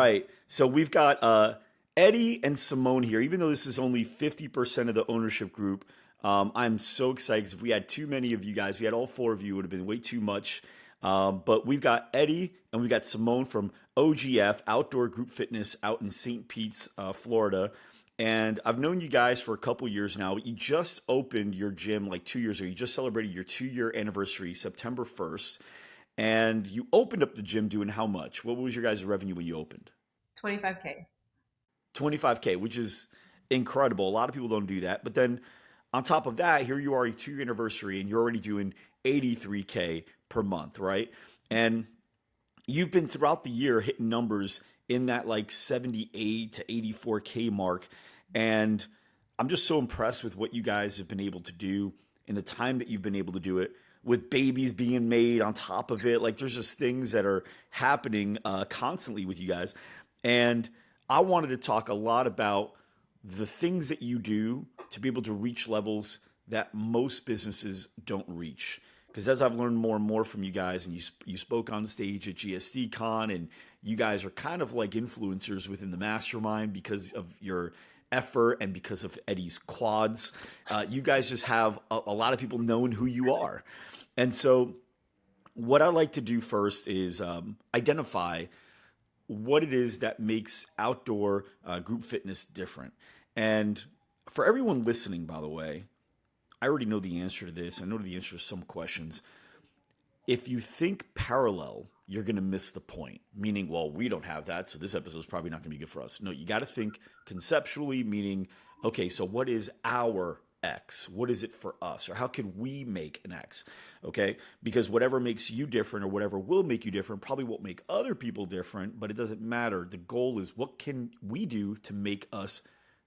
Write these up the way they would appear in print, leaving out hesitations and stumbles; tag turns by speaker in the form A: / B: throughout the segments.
A: right. So we've got Eddie and Simone here. Even though this is only 50% of the ownership group, I'm so excited because if we had too many of you guys, we had all four of you, it would have been way too much. But we've got Eddie and we've got Simone from OGF, Outdoor Group Fitness, out in St. Pete's, Florida. And I've known you guys for a couple years now. You just opened your gym like 2 years ago. You just celebrated your 2 year anniversary, September 1st. And you opened up the gym doing how much? What was your guys' revenue when you opened?
B: 25K.
A: 25K, which is incredible. A lot of people don't do that. But then on top of that, here you are, a 2 year anniversary, and you're already doing 83K per month, right? And you've been throughout the year hitting numbers in that like 78 to 84K mark. And I'm just so impressed with what you guys have been able to do in the time that you've been able to do it, with babies being made on top of it. Like there's just things that are happening constantly with you guys. And I wanted to talk a lot about the things that you do to be able to reach levels that most businesses don't reach. Because as I've learned more and more from you guys, and you spoke on stage at GSD Con, and you guys are kind of like influencers within the mastermind because of your effort and because of Eddie's quads. You guys just have a lot of people knowing who you are. And so, what I like to do first is identify what it is that makes outdoor group fitness different. And for everyone listening, by the way, I already know the answer to this. I know the answer to some questions. If you think parallel, you're going to miss the point. Meaning, well, we don't have that, so this episode is probably not going to be good for us. No, you got to think conceptually, meaning, okay, so what is our X? What is it for us? Or how can we make an X? Okay, because whatever makes you different or whatever will make you different probably won't make other people different, but it doesn't matter. The goal is what can we do to make us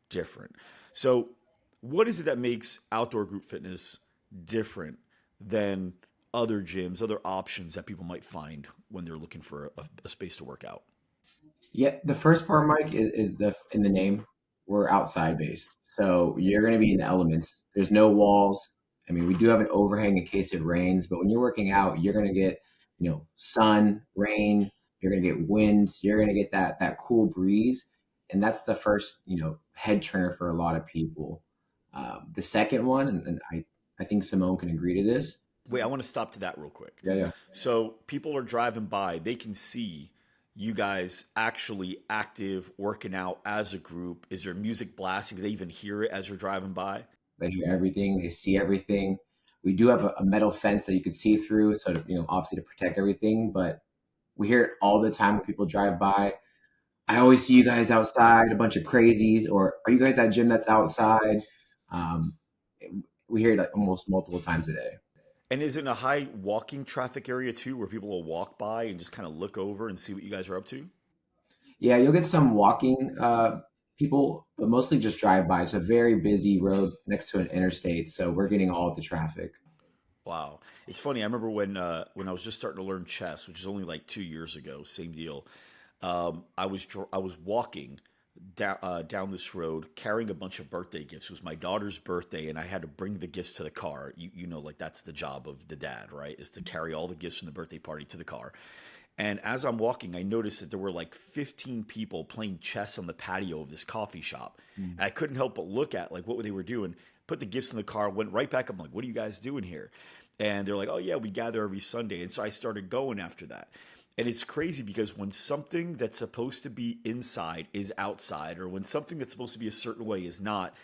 A: different? So, what is it that makes outdoor group fitness different than other gyms, other options that people might find when they're looking for a space to work out?
C: Yeah, the first part, Mike, is the in the name. We're outside based, so you're going to be in the elements. There's no walls. I mean, we do have an overhang in case it rains, but when you're working out, you're going to get, sun, rain. You're going to get winds. You're going to get that cool breeze, and that's the first, head turner for a lot of people. The second one, and I think Simone can agree to this.
A: Wait, I want to stop to that real quick.
C: Yeah, yeah.
A: So people are driving by, they can see you guys actually active, working out as a group. Is there music blasting? Do they even hear it as you're driving by?
C: They hear everything. They see everything. We do have a metal fence that you can see through, so obviously to protect everything. But we hear it all the time when people drive by. I always see you guys outside, a bunch of crazies, or are you guys that gym that's outside? Um, we hear it like almost multiple times a day.
A: And is it in a high walking traffic area too, where people will walk by and just kind of look over and see what you guys are up to?
C: Yeah, you'll get some walking people, but mostly just drive by. It's a very busy road next to an interstate, so we're getting all of the traffic.
A: Wow, it's funny. I remember when I was just starting to learn chess, which is only like 2 years ago. Same deal. I was walking down this road carrying a bunch of birthday gifts. It was my daughter's birthday, and I had to bring the gifts to the car. Like that's the job of the dad, right? Is to carry all the gifts from the birthday party to the car. And as I'm walking, I noticed that there were like 15 people playing chess on the patio of this coffee shop.
C: Mm.
A: And I couldn't help but look at like what they were doing. Put the gifts in the car, went right back. I'm like, what are you guys doing here? And they're like, oh yeah, we gather every Sunday. And so I started going after that. And it's crazy because when something that's supposed to be inside is outside, or when something that's supposed to be a certain way is not,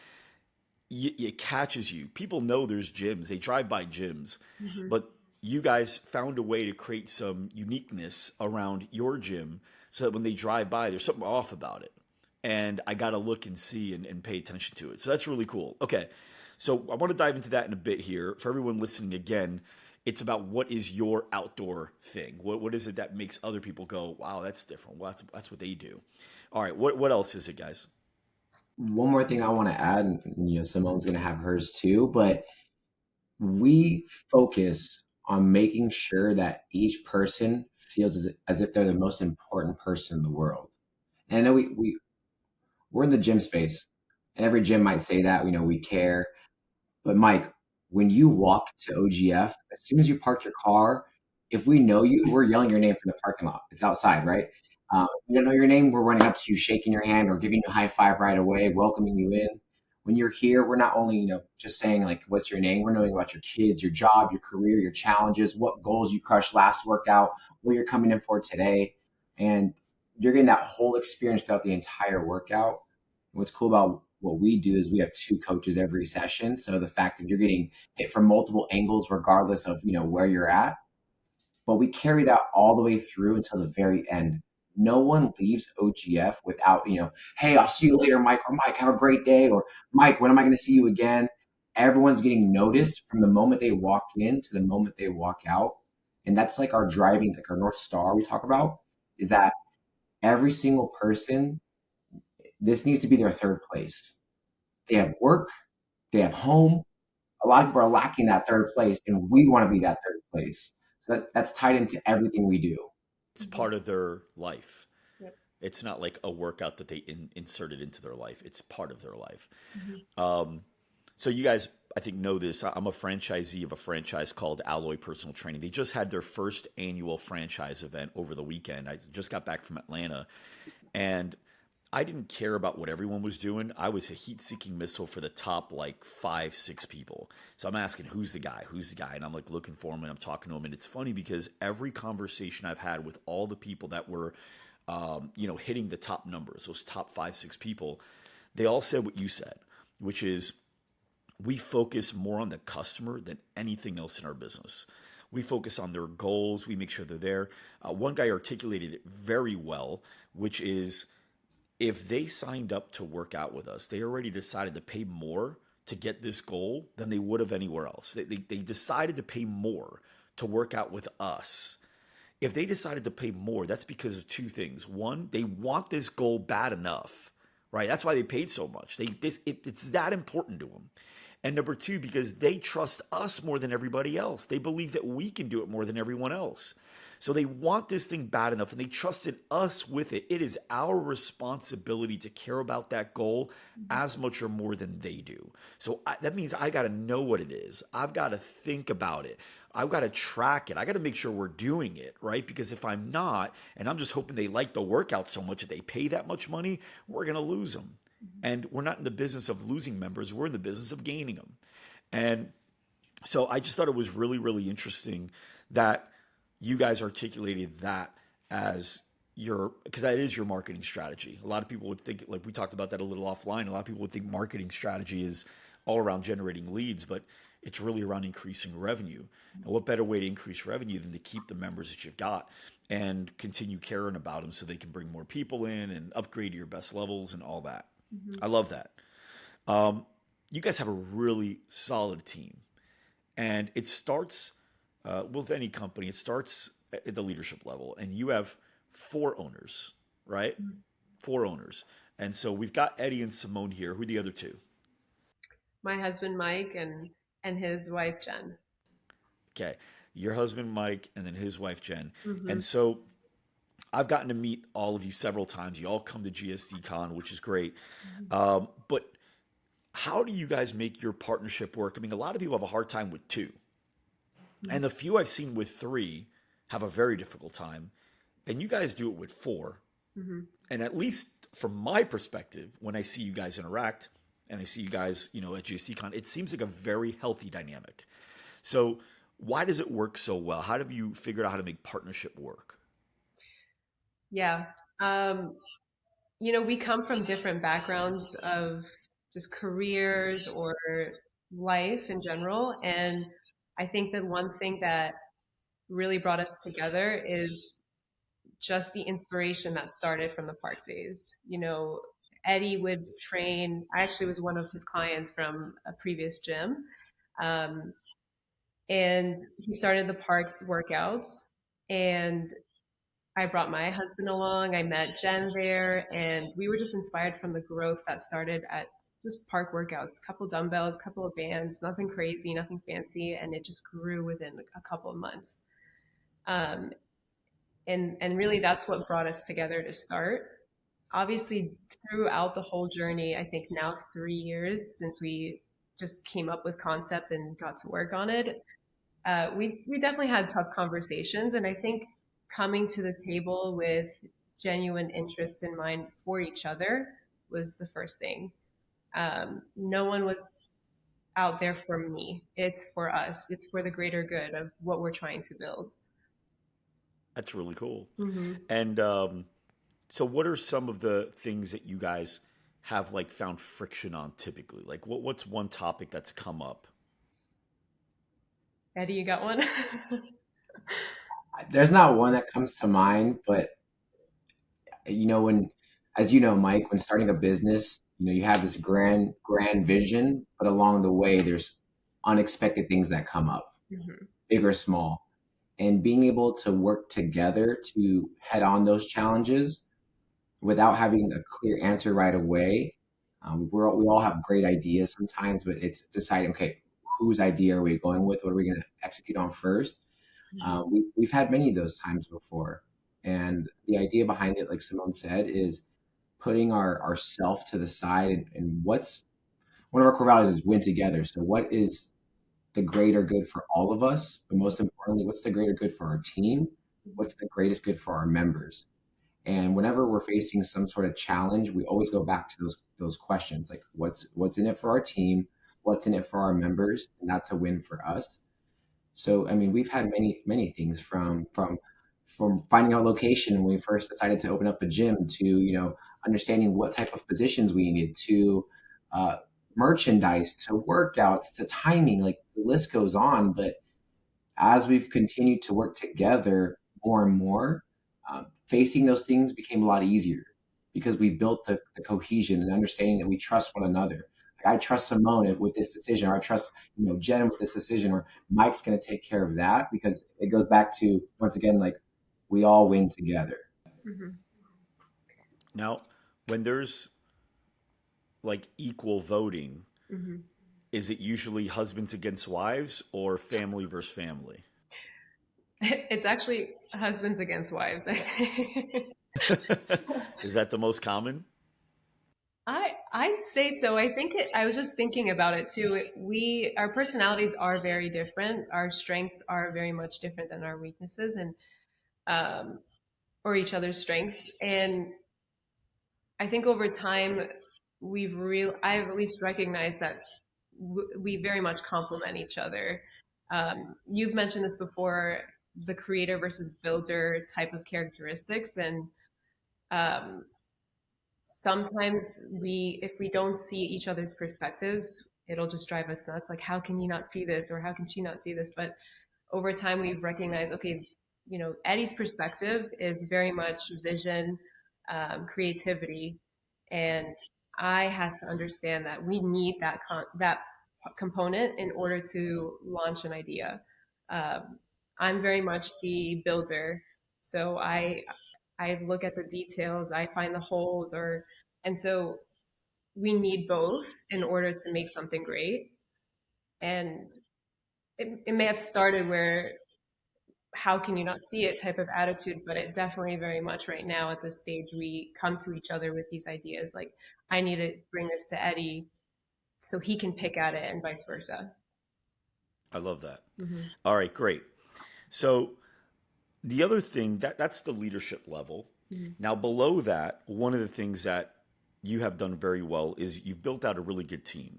A: it catches you. People know there's gyms, they drive by gyms,
B: Hmm.
A: but you guys found a way to create some uniqueness around your gym so that when they drive by, there's something off about it. And I got to look and see and pay attention to it. So that's really cool. Okay. So I want to dive into that in a bit here. For everyone listening again, it's about what is your outdoor thing? What is it that makes other people go, wow, that's different. Well, that's what they do. All right. What else is it, guys?
C: One more thing I want to add, and Simone's going to have hers too, but we focus on making sure that each person feels as if they're the most important person in the world. And I know we're in the gym space, and every gym might say that, we care. But Mike, when you walk to OGF, as soon as you park your car, if we know you, we're yelling your name from the parking lot. It's outside, right? We don't know your name, we're running up to you, shaking your hand, or giving you a high five right away, welcoming you in. When you're here, we're not only just saying like, "What's your name?" We're knowing about your kids, your job, your career, your challenges, what goals you crushed last workout, what you're coming in for today, and you're getting that whole experience throughout the entire workout. What's cool about what we do is we have two coaches every session, so the fact that you're getting hit from multiple angles, regardless of where you're at, but we carry that all the way through until the very end. No one leaves OGF without, hey, I'll see you later, Mike, or Mike, have a great day, or Mike, when am I going to see you again? Everyone's getting noticed from the moment they walk in to the moment they walk out. And that's like our driving, like our North Star we talk about, is that every single person, this needs to be their third place. They have work, they have home. A lot of people are lacking that third place, and we want to be that third place. So that's tied into everything we do.
A: It's part of their life.
B: Yep.
A: It's not like a workout that they inserted into their life. It's part of their life.
B: Mhm.
A: So you guys, I think, know this. I'm a franchisee of a franchise called Alloy Personal Training. They just had their first annual franchise event over the weekend. I just got back from Atlanta, and I didn't care about what everyone was doing. I was a heat-seeking missile for the top like 5, 6 people. So I'm asking, who's the guy? Who's the guy? And I'm like looking for him, and I'm talking to him. And it's funny because every conversation I've had with all the people that were, hitting the top numbers, those top 5, 6 people, they all said what you said, which is we focus more on the customer than anything else in our business. We focus on their goals. We make sure they're there. One guy articulated it very well, which is if they signed up to work out with us, they already decided to pay more to get this goal than they would have anywhere else. They decided to pay more to work out with us. If they decided to pay more, that's because of two things. One, they want this goal bad enough, right? That's why they paid so much. It's that important to them. And number two, because they trust us more than everybody else. They believe that we can do it more than everyone else. So they want this thing bad enough and they trusted us with it. It is our responsibility to care about that goal as much or more than they do. So that means I got to know what it is. I've got to think about it. I've got to track it. I got to make sure we're doing it, right? Because if I'm not, and I'm just hoping they like the workout so much that they pay that much money, we're going to lose them. And we're not in the business of losing members. We're in the business of gaining them. And so I just thought it was really, really interesting that you guys articulated that as because that is your marketing strategy. A lot of people would think, like we talked about that a little offline, a lot of people would think marketing strategy is all around generating leads, but it's really around increasing revenue. And what better way to increase revenue than to keep the members that you've got and continue caring about them so they can bring more people in and upgrade to your best levels and all that.
B: Mhm.
A: I love that. You guys have a really solid team, and it starts with any company. It starts at the leadership level, and you have 4 owners, right?
B: Mhm.
A: 4 owners, and so we've got Eddie and Simone here. Who are the other two?
B: My husband Mike and his wife Jen.
A: Okay, your husband Mike, and then his wife Jen.
B: Hmm.
A: And so I've gotten to meet all of you several times. You all come to GSD Con, which is great. But how do you guys make your partnership work? I mean, a lot of people have a hard time with two. And the few I've seen with three have a very difficult time. And you guys do it with four.
B: Hmm.
A: And at least from my perspective, when I see you guys interact and I see you guys, at GSTCon, it seems like a very healthy dynamic. So why does it work so well? How have you figured out how to make partnership work?
B: Yeah. We come from different backgrounds of just careers or life in general. And I think that one thing that really brought us together is just the inspiration that started from the park days. Eddie would train, I actually was one of his clients from a previous gym. Um, and he started the park workouts. And I brought my husband along. I met Jen there, and we were just inspired from the growth that started at just park workouts, a couple dumbbells, a couple of bands, nothing crazy, nothing fancy, and it just grew within a couple of months. Um, and really, that's what brought us together to start. Obviously, throughout the whole journey, I think now 3 years since we just came up with concept and got to work on it, we definitely had tough conversations, and I think coming to the table with genuine interest in mind for each other was the first thing. No one was out there for me. It's for us. It's for the greater good of what we're trying to build.
A: That's really cool.
B: Hmm.
A: And so, what are some of the things that you guys have like found friction on typically? Like, what's one topic that's come up?
B: Eddie, you got one?
C: There's not one that comes to mind, but when, as you know, Mike, when starting a business, you have this grand vision, but along the way, there's unexpected things that come up,
B: Hmm.
C: big or small. And being able to work together to head on those challenges without having a clear answer right away. We all have great ideas sometimes, but it's deciding, okay, whose idea are we going with? What are we going to execute on first? We've had many of those times before. And the idea behind it, like Simone said, is putting our self to the side, and what's one of our core values is win together. So what is the greater good for all of us? But most importantly, what's the greater good for our team? What's the greatest good for our members? And whenever we're facing some sort of challenge, we always go back to those questions, like what's in it for our team, what's in it for our members, and that's a win for us. So I mean, we've had many things from finding out location when we first decided to open up a gym to understanding what type of positions we needed to uh, merchandise to workouts to timing, like the list goes on. But as we've continued to work together more and more, facing those things became a lot easier because we built the cohesion and understanding that we trust one another. Like I trust Simone with this decision, or I trust Jen with this decision, or Mike's going to take care of that, because it goes back to once again, like we all win together.
B: Hmm.
A: Now, when there's like equal voting,
B: Hmm.
A: is it usually husbands against wives or family versus family?
B: It's actually husbands against wives, I think.
A: Is that the most common?
B: I'd say so. I was just thinking about it too. Our personalities are very different. Our strengths are very much different than our weaknesses, and um, or each other's strengths. And I think over time, I've at least recognized that we very much complement each other. You've mentioned this before, the creator versus builder type of characteristics, and um, sometimes if we don't see each other's perspectives, it'll just drive us nuts. Like, how can you not see this, or how can she not see this? But over time, we've recognized, okay, Eddie's perspective is very much vision, creativity, and I have to understand that we need that component in order to launch an idea. Um, I'm very much the builder, so I look at the details, I find the holes, and so we need both in order to make something great. And it may have started where how can you not see it type of attitude, but it definitely very much right now at this stage we come to each other with these ideas like I need to bring this to Eddie so he can pick at it and vice versa.
A: I love that.
B: Hmm.
A: All right, great. So the other thing that's the leadership level.
B: Hmm.
A: Now below that, one of the things that you have done very well is you've built out a really good team.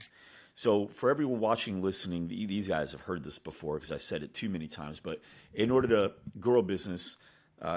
A: So for everyone watching, listening, these guys have heard this before because I've said it too many times. But in order to grow a business,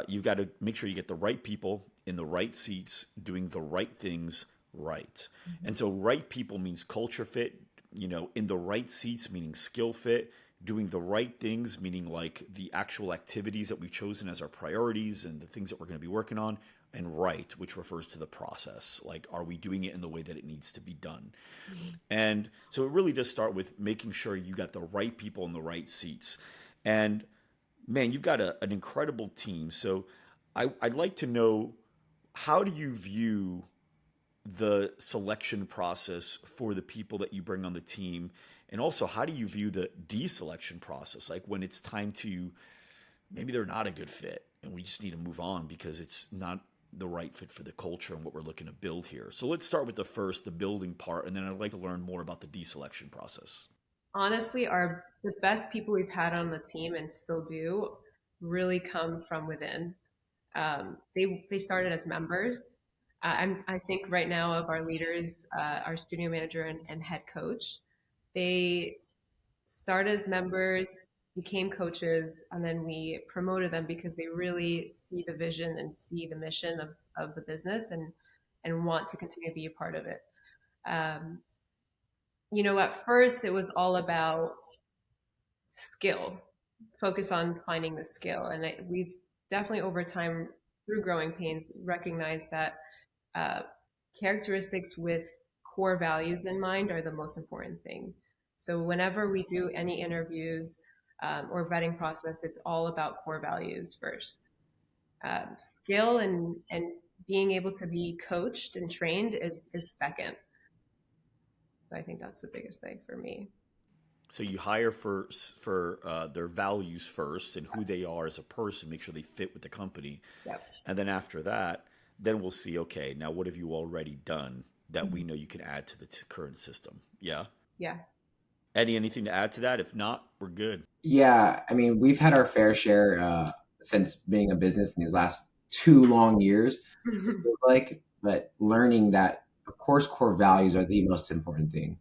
A: you've got to make sure you get the right people in the right seats, doing the right things right. And so right people means culture fit. In the right seats meaning skill fit, doing the right things, meaning like the actual activities that we've chosen as our priorities and the things that we're going to be working on, and right, which refers to the process. Like, are we doing it in the way that it needs to be done?
B: Hmm.
A: And so it really does start with making sure you got the right people in the right seats. And man, you've got an incredible team. So I'd like to know, how do you view the selection process for the people that you bring on the team? And also, how do you view the deselection process? Like when it's time to, maybe they're not a good fit and we just need to move on because it's not the right fit for the culture and what we're looking to build here. So let's start with the building part, and then I'd like to learn more about the deselection process.
B: Honestly, the best people we've had on the team and still do really come from within. They started as members. I think right now of our leaders, our studio manager and head coach, they started as members, became coaches, and then we promoted them because they really see the vision and see the mission of the business and want to continue to be a part of it. Um, at first it was all about skill, focus on finding the skill. And we've definitely over time through growing pains recognized that uh, characteristics with core values in mind are the most important thing. So whenever we do any interviews or vetting process, it's all about core values first. Skill and being able to be coached and trained is second. So I think that's the biggest thing for me.
A: So you hire for their values first and who they are as a person, make sure they fit with the company,
B: Yep.
A: and then after that, then we'll see. Okay, now what have you already done that we know you can add to the current system? Yeah.
B: Yeah.
A: Eddie, anything to add to that? If not, we're good.
C: Yeah, I mean, we've had our fair share since being a business in these last 2 long years. It feels like, but learning that, of course, core values are the most important thing.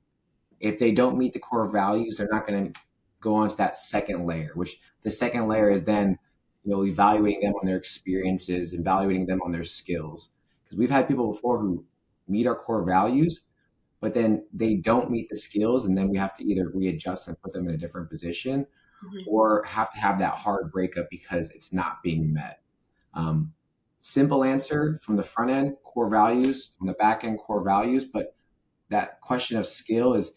C: If they don't meet the core values, they're not going to go on to that second layer, which the second layer is then, evaluating them on their experiences, evaluating them on their skills. Because we've had people before who meet our core values, but then they don't meet the skills, and then we have to either readjust and put them in a different position, or have to have that hard breakup because it's not being met. Um, Simple answer from the front end, core values, from the back end, core values, but that question of skill is,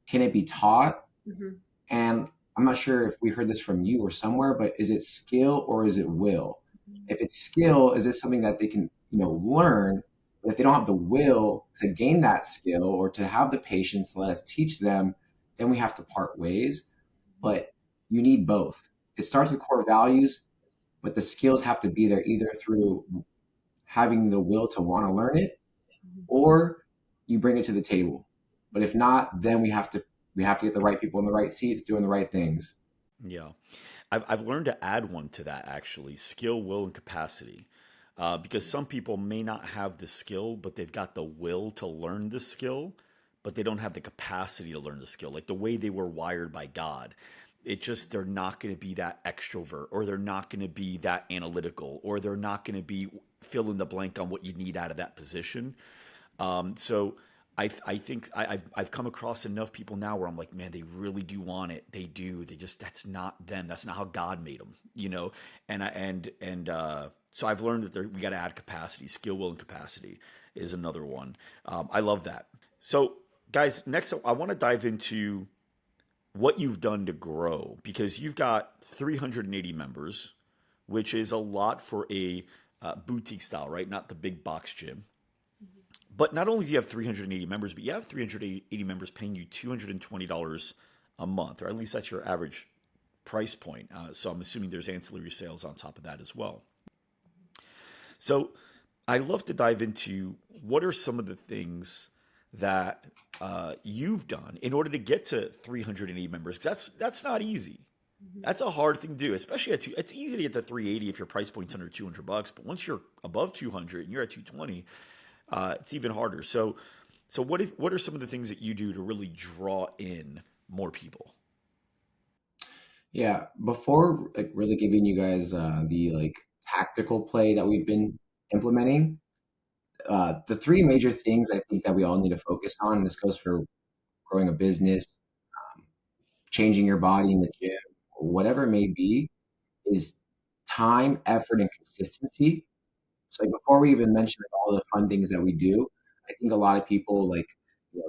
C: can it be taught?
B: Mm-hmm.
C: And I'm not sure if we heard this from you or somewhere, but is it skill or is it will? If it's skill, is this something that they can, learn? But if they don't have the will to gain that skill or to have the patience to let us teach them, then we have to part ways. But you need both. It starts with core values, but the skills have to be there either through having the will to want to learn it, or you bring it to the table. But if not, then we have to get the right people in the right seats doing the right things.
A: Yeah. I've learned to add one to that actually, skill, will, and capacity. Because some people may not have the skill, but they've got the will to learn the skill, but they don't have the capacity to learn the skill. Like the way they were wired by God. They're not going to be that extrovert, or they're not going to be that analytical, or they're not going to be fill in the blank on what you need out of that position. So I think I've come across enough people now where I'm like, man, they really do want it. They do. That's not them. That's not how God made them. So I've learned that we got to add capacity, skill, will, and capacity is another one. I love that. So guys, next I want to dive into what you've done to grow, because you've got 380 members, which is a lot for a boutique style, right? Not the big box gym. But not only do you have 380 members, but you have 380 members paying you $220 a month, or at least that's your average price point. So I'm assuming there's ancillary sales on top of that as well. So I love to dive into what are some of the things that you've done in order to get to 380 members. 'Cause that's not easy. That's a hard thing to do, especially it's easy to get to 380 if your price point's under $200, but once you're above 200 and you're at 220, it's even harder. So what are some of the things that you do to really draw in more people?
C: Yeah, before like really giving you guys the like tactical play that we've been implementing, the three major things I think that we all need to focus on, and this goes for growing a business, changing your body in the gym, or whatever it may be, is time, effort, and consistency. So like before we even mention like all the fun things that we do, I think a lot of people like,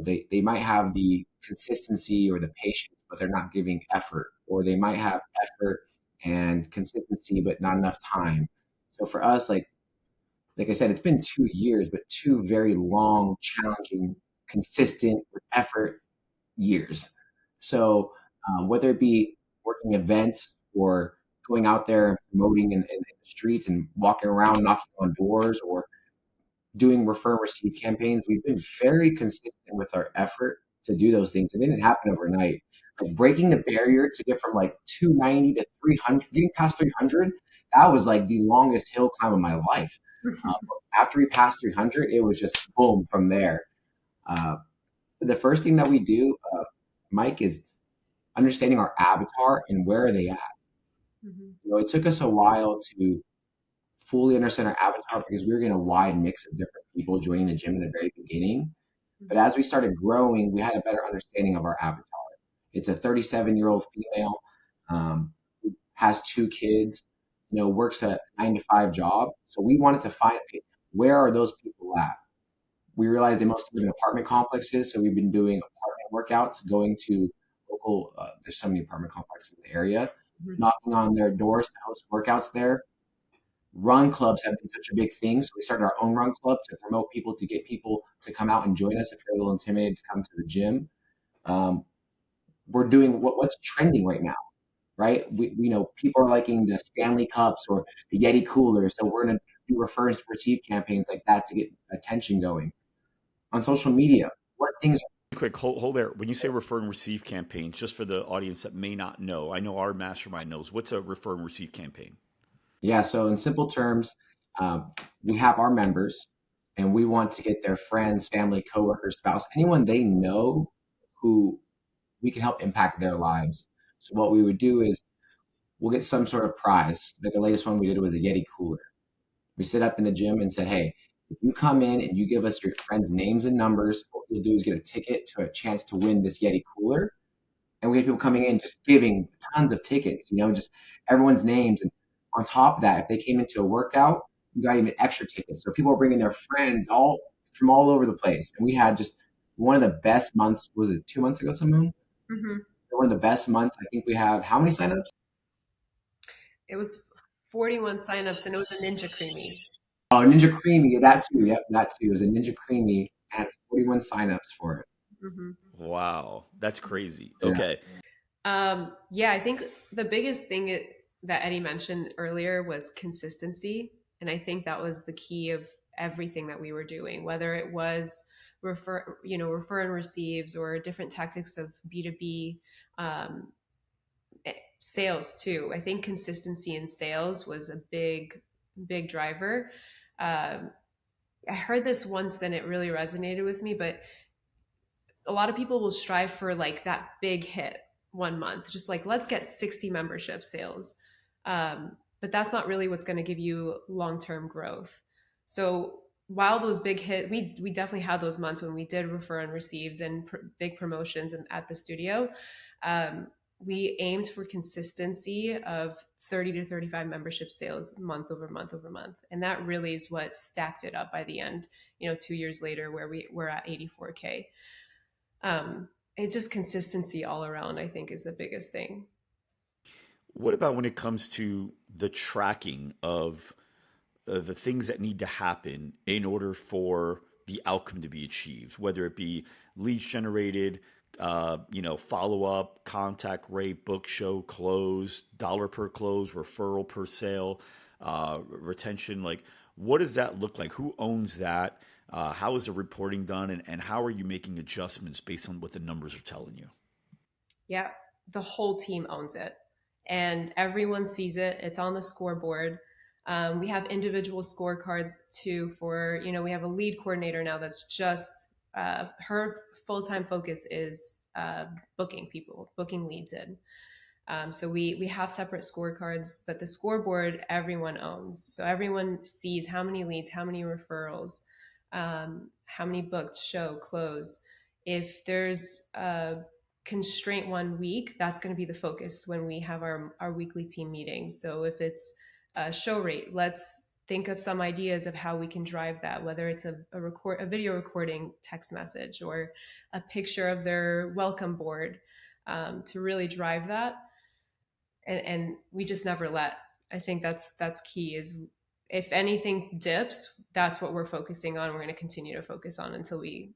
C: they might have the consistency or the patience, but they're not giving effort, or they might have effort and consistency but not enough time. So for us, like I said, it's been 2 years, but two very long, challenging, consistent with effort years. So whether it be working events or going out there and promoting in the streets and walking around knocking on doors, or doing refer and receive campaigns, we've been very consistent with our effort to do those things. It didn't happen overnight. Like breaking the barrier to get from like 290 to 300, getting past 300, That was like the longest hill climb of my life. After we passed 300, it was just boom from there. Uh, the first thing that we do, Mike, is understanding our avatar and where are they at.
B: Mhm.
C: It took us a while to fully understand our avatar because we were getting a wide mix of different people joining the gym in the very beginning. But as we started growing, we had a better understanding of our avatar. It's a 37-year-old female, who has 2 kids, works a 9 to 5 job. So we wanted to find, okay, where are those people at? We realized they mostly live in apartment complexes. So we've been doing apartment workouts, going to local, there's so many apartment complexes in the area,
B: Mhm.
C: knocking on their doors to host workouts there. Run clubs have been such a big thing. So we started our own run club to promote people, to get people to come out and join us if you're a little intimidated to come to the gym. Um, we're doing what's trending right now, right? We know people are liking the Stanley Cups or the Yeti coolers. So we're going to do refer and receive campaigns like that to get attention going. On social media, what things.
A: Quick, hold there. When you say refer and receive campaigns, just for the audience that may not know, I know our mastermind knows. What's a refer and receive campaign?
C: Yeah, so in simple terms, we have our members and we want to get their friends, family, coworkers, spouse, anyone they know who we can help impact their lives. So what we would do is we'll get some sort of prize. Like the latest one we did was a Yeti cooler. We sit up in the gym and said, hey, if you come in and you give us your friends' names and numbers, what we'll do is get a ticket to a chance to win this Yeti cooler. And we had people coming in just giving tons of tickets, just everyone's names. And on top of that, if they came into a workout, you got even extra tickets. So people were bringing their friends all from all over the place. And we had just one of the best months. Was it 2 months ago, Simone?
B: Mhm.
C: One of the best months. I think we have how many signups?
B: It was 41 signups and it was a Ninja Creamy.
C: Oh, Ninja Creamy. That too. Yep, that too. It was a Ninja Creamy. I had 41 signups for it.
B: Mhm.
A: Wow, that's crazy.
C: Yeah.
A: Okay.
B: Yeah, I think the biggest thing that Eddie mentioned earlier was consistency. And I think that was the key of everything that we were doing, whether it was refer and receives or different tactics of B2B, um, sales too. I think consistency in sales was a big driver. Um, I heard this once and it really resonated with me, but a lot of people will strive for like that big hit one month, just like let's get 60 membership sales. But that's not really what's going to give you long-term growth. So while those big hit, we definitely had those months when we did refer and receives and big promotions at the studio. Um, we aimed for consistency of 30 to 35 membership sales month over month over month. And that really is what stacked it up by the end, 2 years later, where we're at 84K. um, it's just consistency all around, I think, is the biggest thing.
A: What about when it comes to the tracking of the things that need to happen in order for the outcome to be achieved, whether it be leads generated, follow up, contact rate, book show, close, dollar per close, referral per sale, retention? Like, what does that look like? Who owns that? How is the reporting done? And how are you making adjustments based on what the numbers are telling you?
B: Yeah, the whole team owns it, and everyone sees it. It's on the scoreboard. We have individual scorecards too. We have a lead coordinator now that's just her full time focus is booking people, booking leads in. So we have separate scorecards, but the scoreboard everyone owns. So everyone sees how many leads, how many referrals, how many booked, show, close. If there's a constraint one week, that's going to be the focus when we have our weekly team meetings. So if it's a show rate, let's think of some ideas of how we can drive that, whether it's a video recording text message or a picture of their welcome board, to really drive that. And we just never let. I think that's key. Is if anything dips, that's what we're focusing on. We're going to continue to focus on until we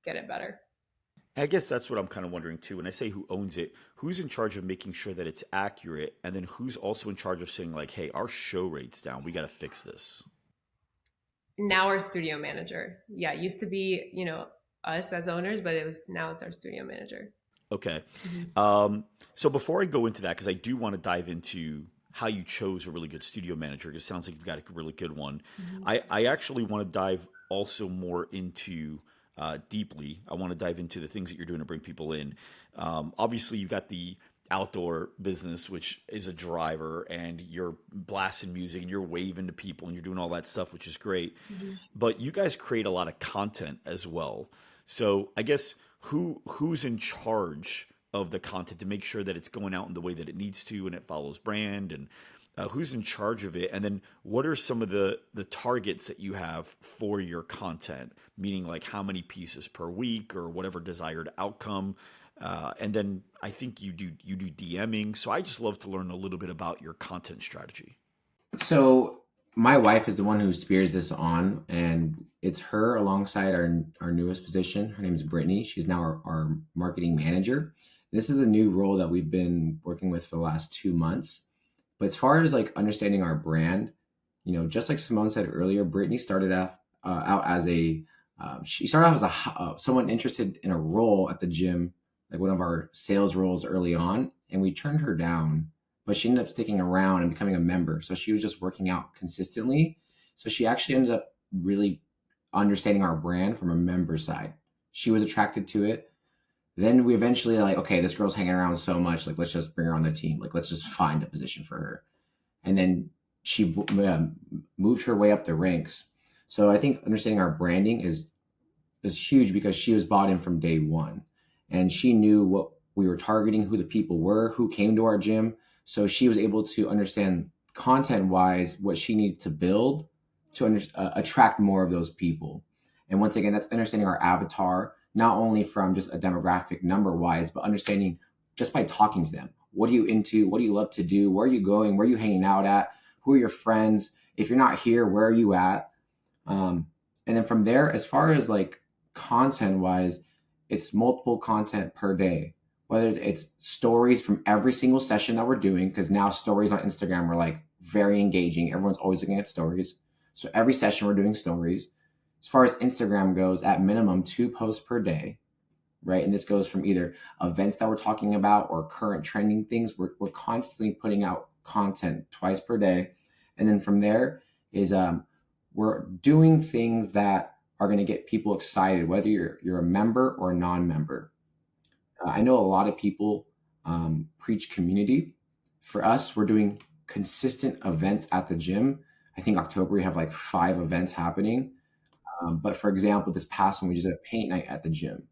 B: get it better.
A: I guess that's what I'm kind of wondering too. When I say who owns it, who's in charge of making sure that it's accurate, and then who's also in charge of saying like, "Hey, our show rate's down. We got to fix this."
B: Now our studio manager. Yeah, it used to be us as owners, but now it's our studio manager.
A: Okay.
B: Mhm.
A: So before I go into that, because I do want to dive into how you chose a really good studio manager, because it sounds like you've got a really good one.
B: Mhm.
A: I actually want to dive also more into deeply. I want to dive into the things that you're doing to bring people in. Obviously, you've got the outdoor business, which is a driver, and you're blasting music and you're waving to people and you're doing all that stuff, which is great.
B: Mhm.
A: But you guys create a lot of content as well. So I guess who's in charge of the content to make sure that it's going out in the way that it needs to and it follows brand, and who's in charge of it? And then what are some of the targets that you have for your content? Meaning like how many pieces per week or whatever desired outcome. And then I think you do DMing. So I just love to learn a little bit about your content strategy.
C: So my wife is the one who spears this on, and it's her alongside our newest position. Her name is Brittany. She's now our marketing manager. This is a new role that we've been working with for the last 2 months. But as far as like understanding our brand, just like Simone said earlier, Brittany started out as she started off as someone interested in a role at the gym, like one of our sales roles early on, and we turned her down, but she ended up sticking around and becoming a member. So she was just working out consistently. So she actually ended up really understanding our brand from a member side. She was attracted to it. Then we eventually like, okay, this girl's hanging around so much, like let's just bring her on the team. Like let's just find a position for her. And then she moved her way up the ranks. So I think understanding our branding is huge because she was bought in from day one, and she knew what we were targeting, who the people were, who came to our gym. So she was able to understand content wise what she needed to build to attract more of those people. And once again, that's understanding our avatar, not only from just a demographic number wise, but understanding just by talking to them. What are you into? What do you love to do? Where are you going? Where are you hanging out at? Who are your friends? If you're not here, where are you at? And then from there, as far as like content wise, it's multiple content per day, whether it's stories from every single session that we're doing, because now stories on Instagram are like very engaging. Everyone's always looking at stories. So every session we're doing stories. As far as Instagram goes, at minimum 2 posts per day, right? And this goes from either events that we're talking about or current trending things. We're constantly putting out content twice per day. And then from there is we're doing things that are going to get people excited, whether you're a member or a non-member. I know a lot of people preach community. For us, we're doing consistent events at the gym. I think October we have like 5 events happening. But for example, this past one we just had a paint night at the gym.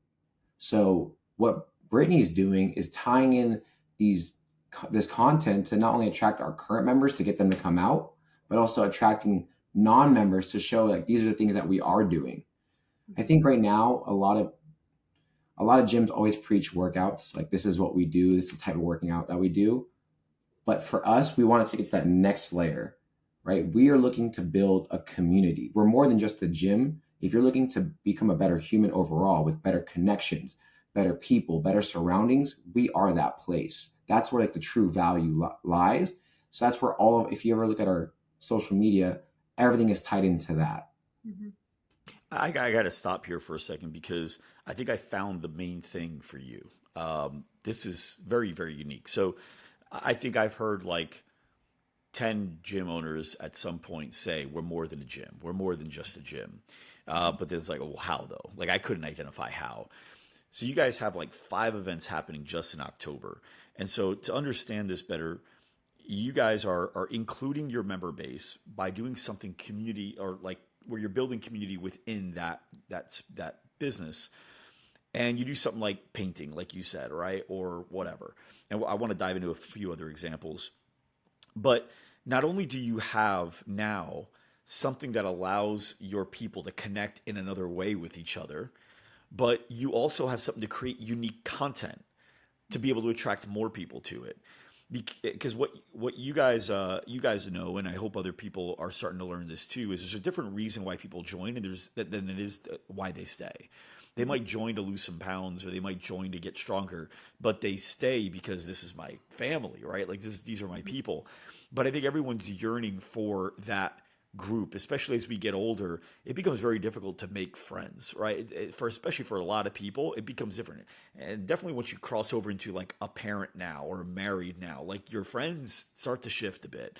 C: So what Brittany's doing is tying in this content to not only attract our current members to get them to come out, but also attracting non-members to show like these are the things that we are doing. I think right now a lot of gyms always preach workouts, like this is what we do, this is the type of working out that we do. But for us, we want to take it to that next layer, right? We are looking to build a community. We're more than just a gym. If you're looking to become a better human overall with better connections, better people, better surroundings, we are that place. That's where like the true value lies. So that's where if you ever look at our social media, everything is tied into that.
B: Mhm.
A: I got to stop here for a second because I think I found the main thing for you. This is very, very unique. So I think I've heard like 10 gym owners at some point say, we're more than a gym. We're more than just a gym. But there's like, well, how though? Like I couldn't identify how. So you guys have like 5 events happening just in October. And so to understand this better, you guys are including your member base by doing something community, or like where you're building community within that business, and you do something like painting, like you said, right, or whatever. And I want to dive into a few other examples. But not only do you have now something that allows your people to connect in another way with each other, but you also have something to create unique content to be able to attract more people to it. Because what you guys know, and I hope other people are starting to learn this too, is there's a different reason why people join, and than it is why they stay. They might join to lose some pounds, or they might join to get stronger, but they stay because this is my family, right? Like these are my people. But I think everyone's yearning for that group, especially as we get older, it becomes very difficult to make friends, right? For especially for a lot of people, it becomes different. And definitely once you cross over into like a parent now or married now, like your friends start to shift a bit.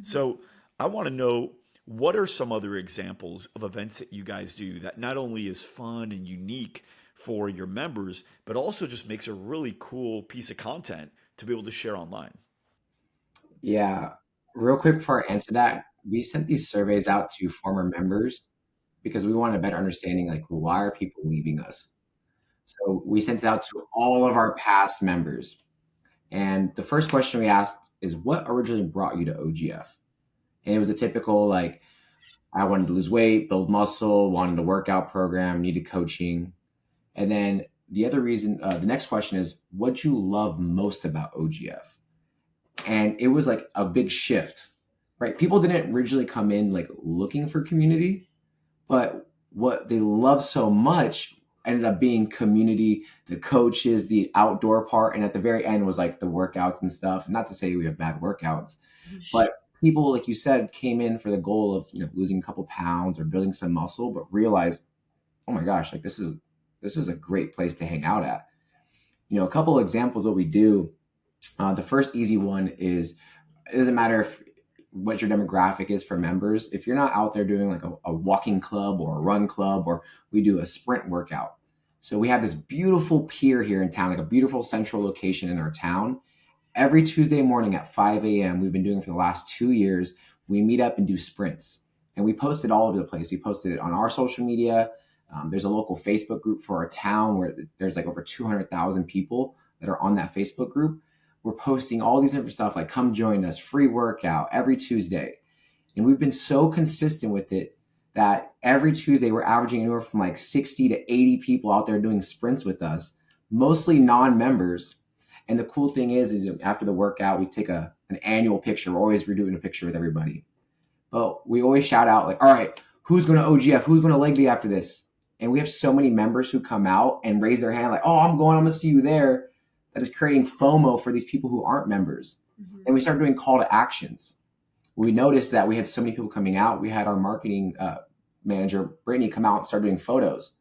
A: So I want to know, what are some other examples of events that you guys do that not only is fun and unique for your members, but also just makes a really cool piece of content to be able to share online?
C: Yeah. Real quick before I answer that, we sent these surveys out to former members because we wanted a better understanding, like, why are people leaving us? So we sent it out to all of our past members. And the first question we asked is, what originally brought you to OGF? And it was a typical, like, I wanted to lose weight, build muscle, wanted a workout program, needed coaching. And then the other reason, the next question is, what you love most about OGF? And it was like a big shift, right? People didn't originally come in like looking for community, but what they love so much ended up being community, the coaches, the outdoor part, and at the very end was like the workouts and stuff. Not to say we have bad workouts, but people, like you said, came in for the goal of, losing a couple pounds or building some muscle, but realized, oh my gosh, like this is a great place to hang out at. A couple of examples of what we do. The first easy one is, it doesn't matter what your demographic is for members. If you're not out there doing like a walking club or a run club, or we do a sprint workout. So we have this beautiful pier here in town, like a beautiful central location in our town. Every Tuesday morning at 5 a.m., we've been doing for the last 2 years, we meet up and do sprints. And we post it all over the place. We posted it on our social media. There's a local Facebook group for our town where there's like over 200,000 people that are on that Facebook group. We're posting all these different stuff, like, come join us, free workout every Tuesday. And we've been so consistent with it that every Tuesday we're averaging anywhere from like 60 to 80 people out there doing sprints with us, mostly non-members. And the cool thing is after the workout, we take an annual picture. We're always redoing a picture with everybody. But we always shout out, like, all right, who's going to OGF? Who's going to leg day after this? And we have so many members who come out and raise their hand, like, oh, I'm going to see you there. That is creating FOMO for these people who aren't members. And we start doing call to actions. We noticed that we had so many people coming out. We had our marketing manager, Brittany, come out and start doing photos.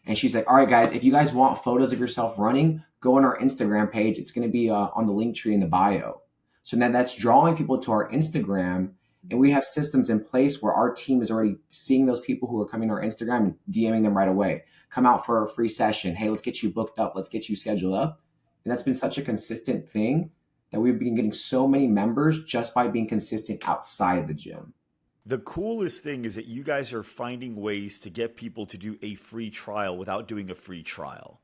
C: And she's like, all right, guys, if you guys want photos of yourself running, go on our Instagram page. It's going to be on the link tree in the bio. So then that's drawing people to our Instagram. And we have systems in place where our team is already seeing those people who are coming to our Instagram and DMing them right away. Come out for a free session. Hey, let's get you booked up. Let's get you scheduled up. And that's been such a consistent thing that we've been getting so many members just by being consistent outside the gym.
A: The coolest thing is that you guys are finding ways to get people to do a free trial without doing a free trial.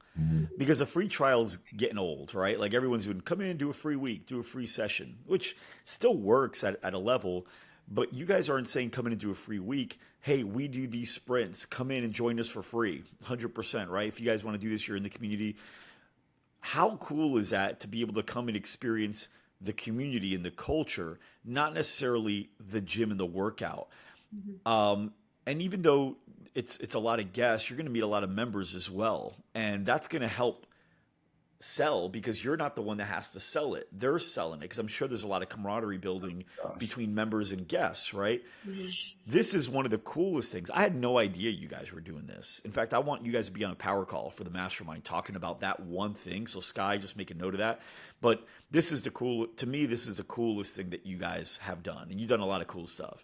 A: Because a free trial is getting old, right? Like everyone's doing, come in, do a free week, do a free session, which still works at a level. But you guys aren't saying come in and do a free week. Hey, we do these sprints. Come in and join us for free. 100%, right? If you guys want to do this, you're in the community. How cool is that to be able to come and experience the community and the culture, not necessarily the gym and the workout? And even though it's a lot of guests, you're going to meet a lot of members as well, and that's going to help sell because you're not the one that has to sell it. They're selling it because I'm sure there's a lot of camaraderie building between members and guests, right? This is one of the coolest things. I had no idea you guys were doing this. In fact, I want you guys to be on a power call for the mastermind talking about that one thing. So Sky, just make a note of that. But this is to me, this is the coolest thing that you guys have done. And you've done a lot of cool stuff.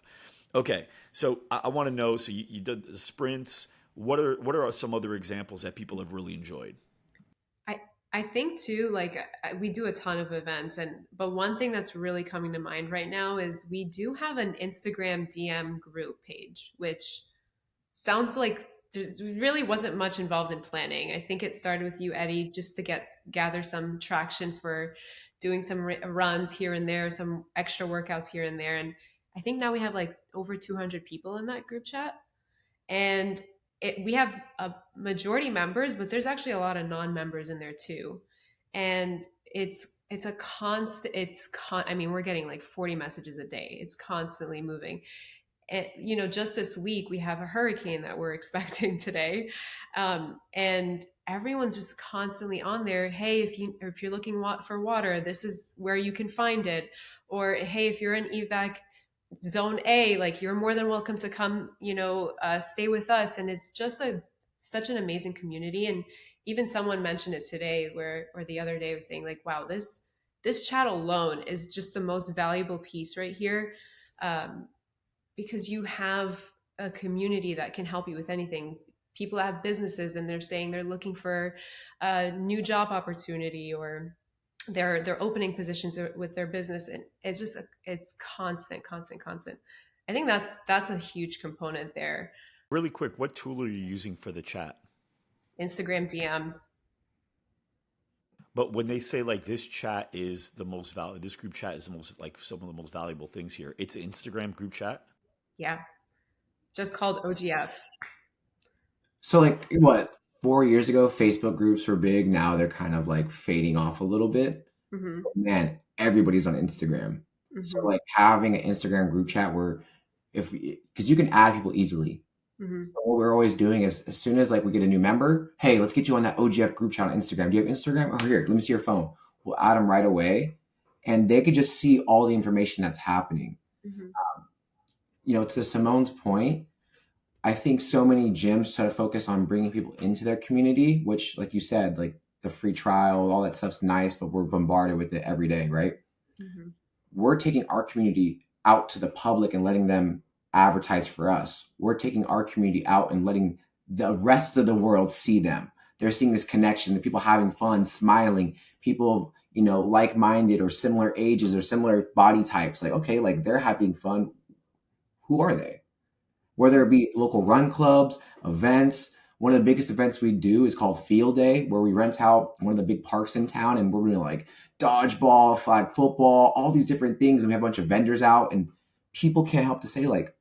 A: Okay. So I want to know, so you did the sprints. What are some other examples that people have really enjoyed?
B: I think too, like we do a ton of events, but one thing that's really coming to mind right now is we do have an Instagram DM group page, which sounds like there really wasn't much involved in planning. I think it started with you, Eddie, just to gather some traction for doing some runs here and there, some extra workouts here and there, and I think now we have like over 200 people in that group chat. And we have a majority members, but there's actually a lot of non-members in there too. And it's a constant, I mean, we're getting like 40 messages a day. It's constantly moving. And, just this week we have a hurricane that we're expecting today. And everyone's just constantly on there. Hey, if you're looking for water, this is where you can find it. Or, hey, if you're in evac, zone A, like you're more than welcome to come, stay with us. And it's just such an amazing community. And even someone mentioned it today or the other day was saying like, wow, this chat alone is just the most valuable piece right here. Um, because you have a community that can help you with anything. People have businesses and they're saying they're looking for a new job opportunity, or they're opening positions with their business, and it's constant, constant, constant. I think that's a huge component there.
A: Really quick, what tool are you using for the chat?
B: Instagram DMs.
A: But when they say like this chat is the most valuable, this group chat is the most like some of the most valuable things here. It's an Instagram group chat.
B: Yeah, just called OGF.
C: So like what, 4 years ago, Facebook groups were big. Now they're kind of like fading off a little bit.
B: Mm-hmm.
C: But man, everybody's on Instagram. So
B: Mm-hmm.
C: like having an Instagram group chat where because you can add people easily.
B: Mm-hmm.
C: So what we're always doing is as soon as like we get a new member, hey, let's get you on that OGF group chat on Instagram. Do you have Instagram? Oh, here, let me see your phone. We'll add them right away, and they could just see all the information that's happening.
B: Mm-hmm.
C: To Simone's point, I think so many gyms try to focus on bringing people into their community, which, like you said, like the free trial, all that stuff's nice, but we're bombarded with it every day, right?
B: Mm-hmm.
C: We're taking our community out to the public and letting them advertise for us. We're taking our community out and letting the rest of the world see them. They're seeing this connection, the people having fun, smiling, people, like-minded or similar ages or similar body types. Like, okay, like they're having fun. Who are they? Whether it be local run clubs, events. One of the biggest events we do is called Field Day, where we rent out one of the big parks in town and we're doing like dodgeball, flag football, all these different things. And we have a bunch of vendors out and people can't help to say, like,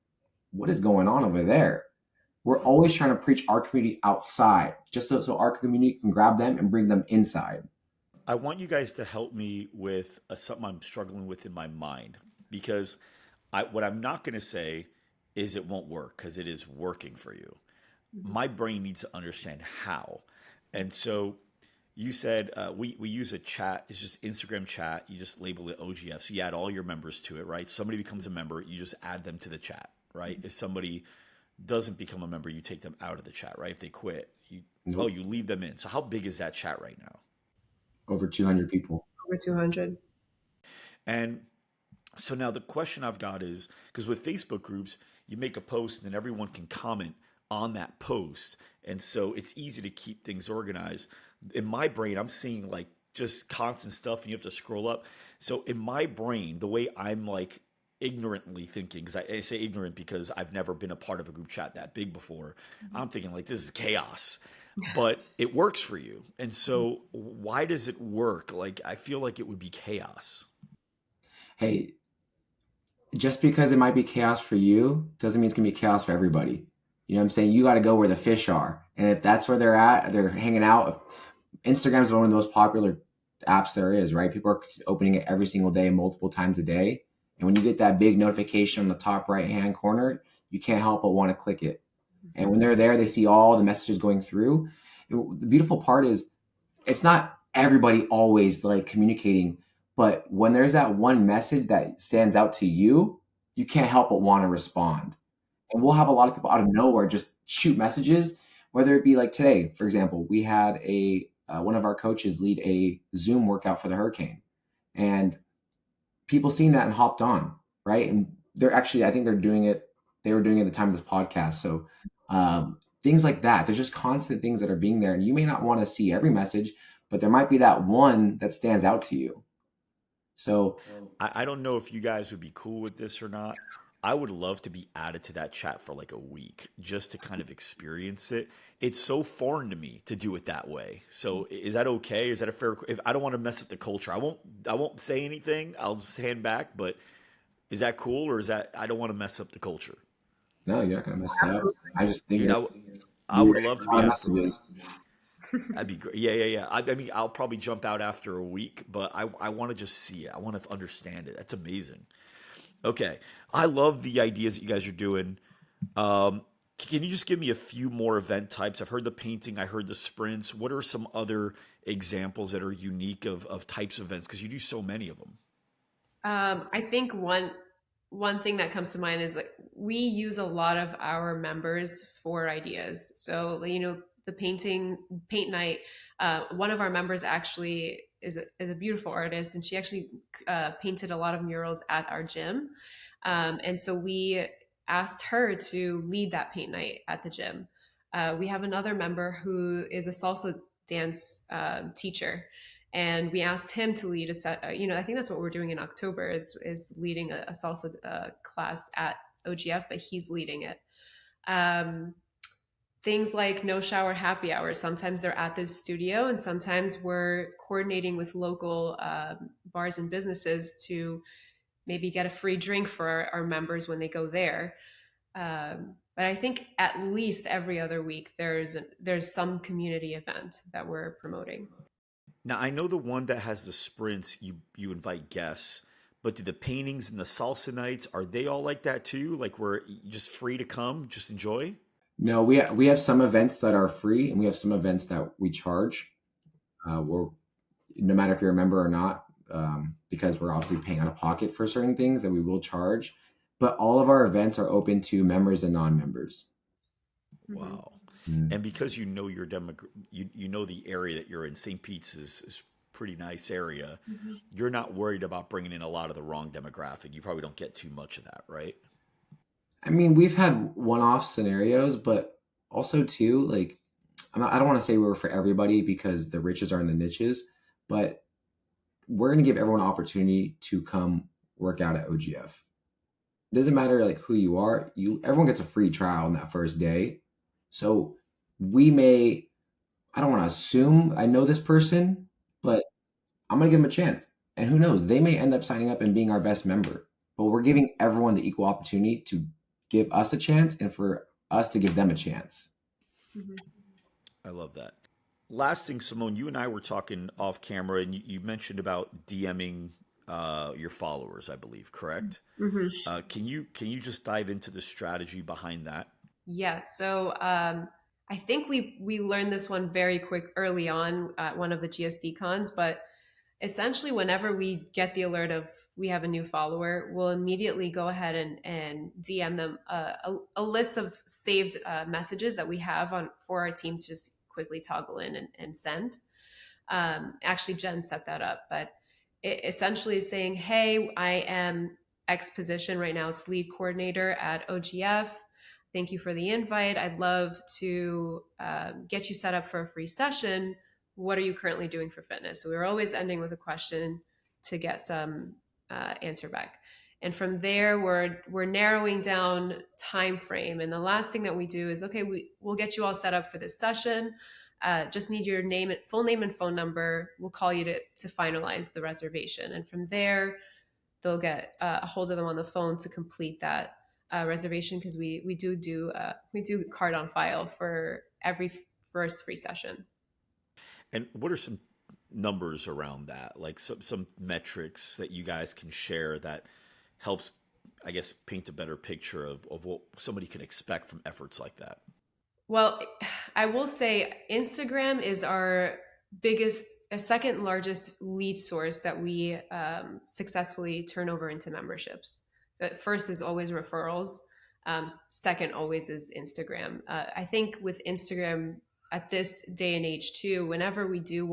C: what is going on over there? We're always trying to preach our community outside, just so our community can grab them and bring them inside.
A: I want you guys to help me with something I'm struggling with in my mind because what I'm not going to say is it won't work because it is working for you. My brain needs to understand how. And so you said we use a chat. It's just Instagram chat. You just label it OGF. So you add all your members to it, right? Somebody becomes a member, you just add them to the chat, right? If somebody doesn't become a member, you take them out of the chat, right? If they quit,
C: Nope.
A: you leave them in. So how big is that chat right now?
C: Over 200 people.
B: Over 200.
A: And so now the question I've got is because with Facebook groups, you make a post and then everyone can comment on that post. And so it's easy to keep things organized. In my brain, I'm seeing like just constant stuff and you have to scroll up. So in my brain, the way I'm like ignorantly thinking, because I say ignorant because I've never been a part of a group chat that big before, I'm thinking like this is chaos. But it works for you. And so why does it work? Like I feel like it would be chaos.
C: Hey, just because it might be chaos for you doesn't mean it's gonna be chaos for everybody. You know what I'm saying? You got to go where the fish are, and if that's where they're at, they're hanging out. Instagram is one of the most popular apps there is, right? People are opening it every single day, multiple times a day, and when you get that big notification on the top right hand corner, you can't help but want to click it. And when they're there, they see all the messages going through. The beautiful part is it's not everybody always like communicating, but when there's that one message that stands out to you, you can't help but want to respond. And we'll have a lot of people out of nowhere just shoot messages, whether it be like today, for example, we had a one of our coaches lead a Zoom workout for the Hurricane, and people seen that and hopped on, right? And they're actually, I think they're doing it. They were doing it at the time of this podcast. So things like that. There's just constant things that are being there, and you may not want to see every message, but there might be that one that stands out to you. So
A: I don't know if you guys would be cool with this or not. I would love to be added to that chat for like a week just to kind of experience it. It's so foreign to me to do it that way. So is that okay? Is that a fair? If I don't want to mess up the culture, I won't say anything. I'll just stand back. But is that cool or is that I don't want to mess up the culture?
C: no, you're not gonna mess it up. I just think
A: Dude,
C: it's
A: I would love
C: a
A: to
C: lot
A: be
C: of
A: added for a week.
C: messages.
A: That'd be great. Yeah, yeah, yeah. I mean, I'll probably jump out after a week, but I want to just see it. I want to understand it. That's amazing. Okay. I love the ideas that you guys are doing. Um, can you just give me a few more event types? I've heard the painting, I heard the sprints. What are some other examples that are unique of types of events? Because you do so many of them.
B: I think one. one thing that comes to mind is like we use a lot of our members for ideas. So the paint night. One of our members actually is a beautiful artist, and she actually painted a lot of murals at our gym. And so we asked her to lead that paint night at the gym. We have another member who is a salsa dance teacher, and we asked him to lead a set. I think that's what we're doing in October is leading a salsa class at OGF, but he's leading it. Um, Things like no shower happy hours. Sometimes they're at the studio, and sometimes we're coordinating with local bars and businesses to maybe get a free drink for our members when they go there. But I think at least every other week there's some community event that we're promoting.
A: Now I know the one that has the sprints, you invite guests, but do the paintings and the salsa nights, are they all like that too? Like we're just free to come, just enjoy?
C: No, we have some events that are free, and we have some events that we charge. We're no matter if you're a member or not, because we're obviously paying out of pocket for certain things that we will charge. But all of our events are open to members and non-members.
B: Mm-hmm.
A: Wow. And because you know your you know the area that you're in, St. Pete's is pretty nice area.
B: Mm-hmm.
A: You're not worried about bringing in a lot of the wrong demographic. You probably don't get too much of that, right?
C: I mean, we've had one-off scenarios, but also too, like, I don't want to say we're for everybody because the riches are in the niches, but we're going to give everyone an opportunity to come work out at OGF. It doesn't matter like who you are. Everyone gets a free trial on that first day. So we may, I don't want to assume I know this person, but I'm going to give them a chance. And who knows, they may end up signing up and being our best member. But we're giving everyone the equal opportunity to give us a chance and for us to give them a chance.
B: Mm-hmm.
A: I love that. Last thing, Simone, you and I were talking off camera, and you mentioned about DMing your followers, I believe, correct?
B: Mm-hmm.
A: Can you just dive into the strategy behind that?
B: Yes. So I think we learned this one very quick early on at one of the GSD cons, but essentially whenever we get the alert of we have a new follower, we'll immediately go ahead and DM them a list of saved messages that we have on for our team to just quickly toggle in and send. Actually, Jen set that up, but it essentially is saying, hey, I am X position right now. It's lead coordinator at OGF. Thank you for the invite. I'd love to get you set up for a free session. What are you currently doing for fitness? So we're always ending with a question to get some answer back. And from there, we're narrowing down time frame. And the last thing that we do is, okay, we'll get you all set up for this session. Just need your full name and phone number. We'll call you to finalize the reservation. And from there, they'll get a hold of them on the phone to complete that reservation, because we do card on file for every first free session.
A: And what are some numbers around that? Like some metrics that you guys can share that helps, I guess, paint a better picture of what somebody can expect from efforts like that?
B: Well, I will say Instagram is our second largest lead source that we successfully turn over into memberships. So first is always referrals. Second always is Instagram. I think with Instagram at this day and age too, whenever we do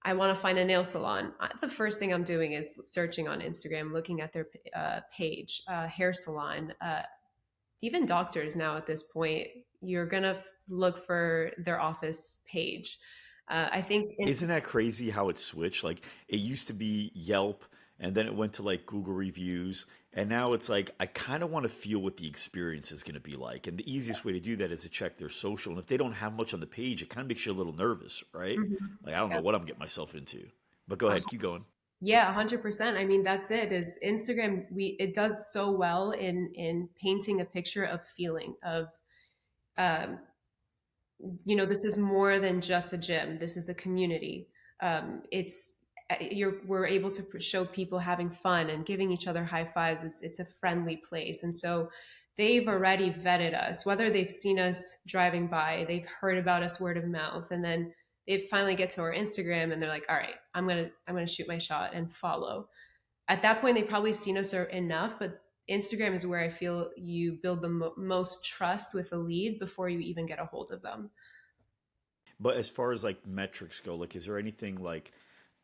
B: I want to find a nail salon. The first thing I'm doing is searching on Instagram, looking at their page, hair salon, even doctors now at this point, you're going to look for their office page. I think
A: Isn't that crazy how it switched? Like it used to be Yelp, and then it went to like Google reviews, and now it's like I kind of want to feel what the experience is going to be like. And the easiest way to do that is to check their social. And if they don't have much on the page, it kind of makes you a little nervous, right? Like I don't know what I'm getting myself into. But go ahead, keep going.
B: Yeah, 100%. I mean, that's it. Is Instagram it does so well in painting a picture of feeling of um, this is more than just a gym. This is a community. It's we're able to show people having fun and giving each other high fives. It's a friendly place, and so they've already vetted us. Whether they've seen us driving by, they've heard about us word of mouth, and then they finally get to our Instagram and they're like, "All right, I'm gonna shoot my shot and follow." at that point, they've probably seen us enough, but Instagram is where I feel you build the most trust with a lead before you even get a hold of them.
A: But as far as like metrics go, like, is there anything like,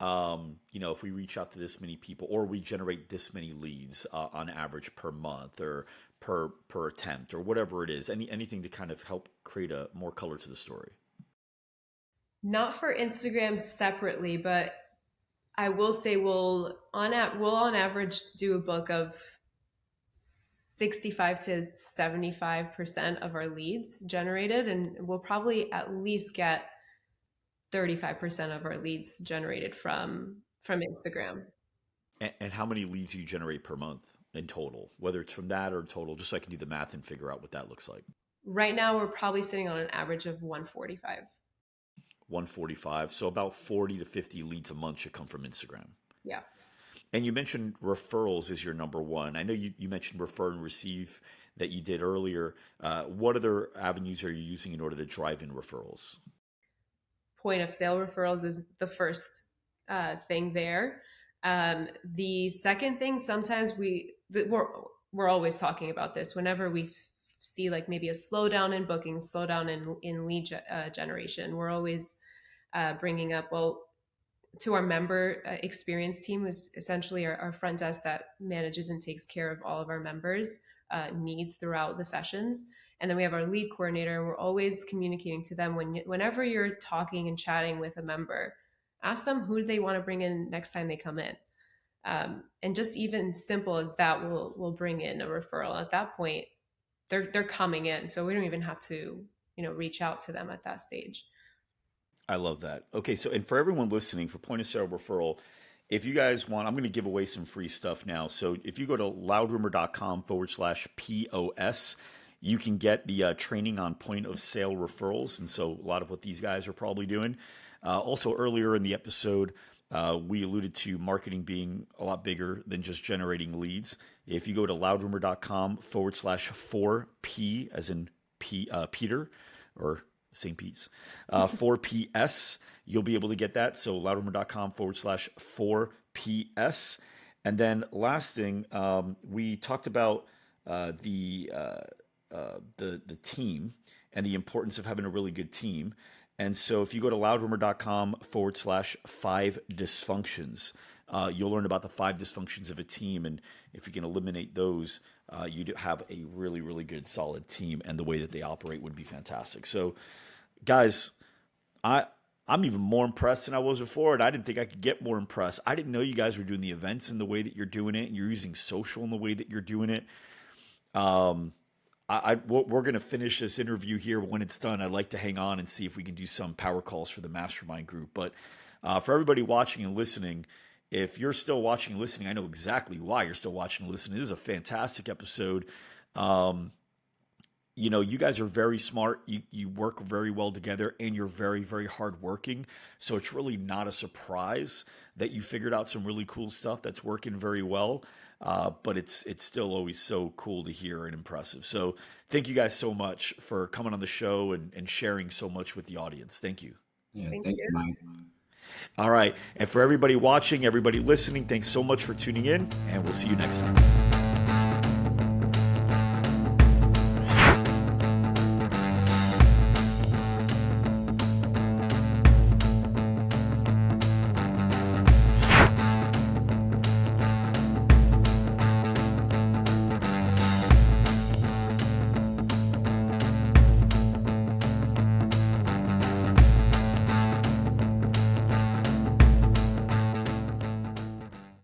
A: if we reach out to this many people or we generate this many leads on average per month or per attempt or whatever it is, anything to kind of help create a more color to the story?
B: Not for Instagram separately, but I will say we'll on average do a book of 65 to 75% of our leads generated, and we'll probably at least get 35% of our leads generated from Instagram.
A: And how many leads do you generate per month in total, whether it's from that or total, just so I can do the math and figure out what that looks like?
B: Right now, we're probably sitting on an average of 145.
A: 145. So about 40 to 50 leads a month should come from Instagram.
B: Yeah.
A: And you mentioned referrals is your number one. I know you mentioned refer and receive that you did earlier. What other avenues are you using in order to drive in referrals?
B: Point of sale referrals is the first thing there. The second thing, sometimes we're always talking about this whenever we see like maybe a slowdown in bookings, slowdown in lead generation. We're always bringing up, well, to our member experience team, who's essentially our front desk that manages and takes care of all of our members' needs throughout the sessions. And then we have our lead coordinator, and we're always communicating to them whenever you're talking and chatting with a member, ask them who they want to bring in next time they come in. And just even simple as that will bring in a referral. At that point, they're coming in, so we don't even have to reach out to them at that stage.
A: I love that. Okay, so and for everyone listening, for point of sale referral, if you guys want, I'm going to give away some free stuff now. So if you go to loudrumor.com/POS, you can get the training on point of sale referrals. And so a lot of what these guys are probably doing. Also, earlier in the episode, we alluded to marketing being a lot bigger than just generating leads. If you go to loudrumor.com/4P, as in Peter, or St. Pete's, 4PS, you'll be able to get that. So loudrumor.com/4PS. And then last thing, we talked about the team and the importance of having a really good team. And so if you go to loudrumor.com/5 dysfunctions, you'll learn about the 5 dysfunctions of a team. And if you can eliminate those, you have a really, really good, solid team. And the way that they operate would be fantastic. So, guys, I'm even more impressed than I was before. And I didn't think I could get more impressed. I didn't know you guys were doing the events in the way that you're doing it. And you're using social in the way that you're doing it. We're going to finish this interview here. When it's done, I'd like to hang on and see if we can do some power calls for the mastermind group. But for everybody watching and listening, if you're still watching and listening, I know exactly why you're still watching and listening. This is a fantastic episode. You guys are very smart. You work very well together, and you're very, very hardworking. So it's really not a surprise that you figured out some really cool stuff that's working very well. But it's still always so cool to hear and impressive. So thank you guys so much for coming on the show and sharing so much with the audience. Thank you.
C: Yeah, thank you, Mike.
A: All right. And for everybody watching, everybody listening, thanks so much for tuning in, and we'll see you next time.